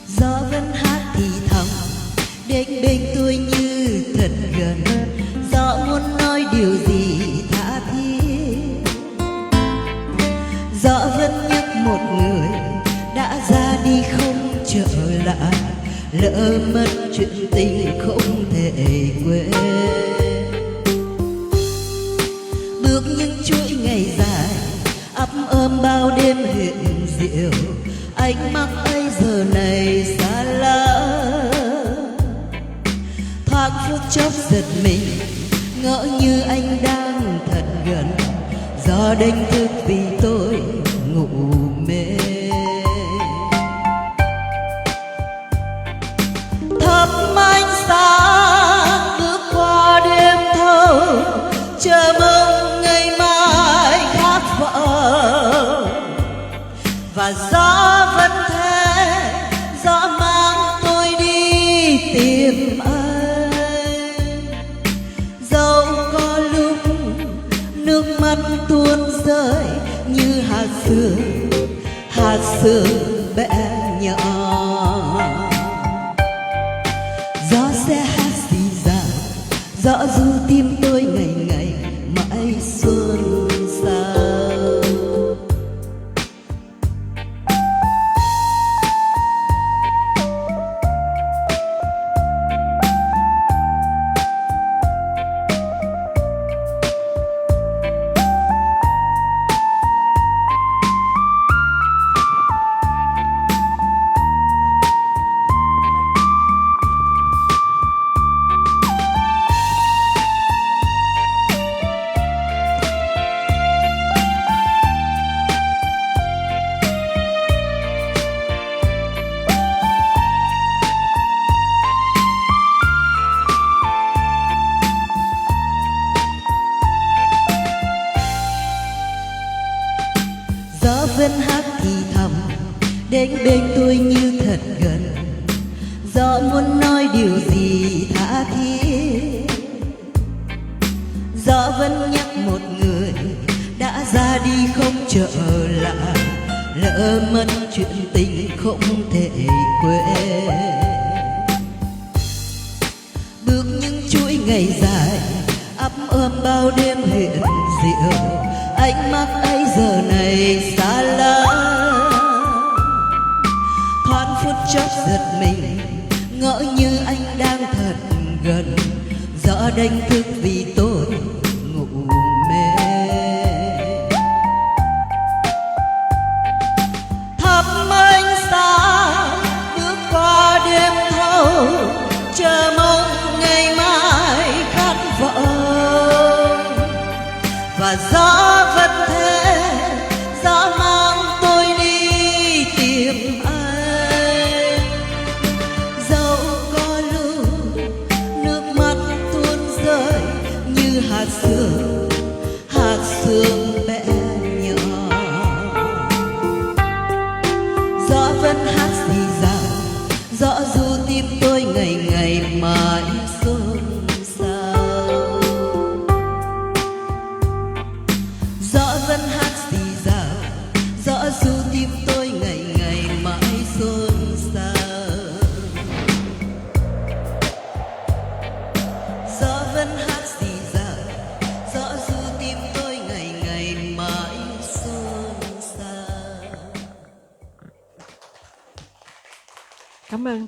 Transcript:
Gió vẫn hát thì thầm đến bên tôi như thật gần. Gió muốn nói điều gì tha thiết. Gió vẫn nhắc một người đã ra đi không trở lại, lỡ mất chuyện tình không thể quên. Bước những chuỗi ngày dài ấp ôm bao đêm huyền diệu, ánh mắt ấy giờ này xa lạ. Thoáng phút chốc giật mình ngỡ như anh đang thật gần. Gió đánh thức vì tôi ngủ mê. Thắp ánh sáng bước qua đêm thâu, chờ mong ngày mai khác vợ. Và gió vẫn thế, gió mang tôi đi tìm anh. Dẫu có lúc nước mắt tuôn rơi như hạt sương bé nhỏ. Gió sẽ hát dì dào, gió du tim tôi ngày ngày mãi xuân sao. Gió vẫn hát thì thầm đến bên tôi như thật gần. Gió muốn nói điều gì tha thiết. Gió vẫn nhắc một người đã ra đi không trở lại, lỡ mất chuyện tình không thể quên. Bước những chuỗi ngày dài ấp ôm bao đêm huyền diệu, ánh mắt ấy giờ này xa lạ. Thoáng phút chốc giật mình ngỡ như anh đang thật gần. Gió đánh thức vì tôi ngủ mê. Thắp ánh sáng bước qua đêm thâu, chờ mong ngày mai khát vọng. Và gió vẫn thế, gió mang tôi đi tìm anh. Dẫu có lúc nước mắt tuôn rơi như hạt sương bé nhỏ. Gió vẫn hát dì dào, gió du tim tôi ngày ngày mãi xôn xao. Gió vẫn hát dì dào, gió du tim tôi ngày ngày mãi xôn xao. Gió vẫn hát dì dào, gió du tim tôi ngày ngày mãi xôn xao. Cảm ơn.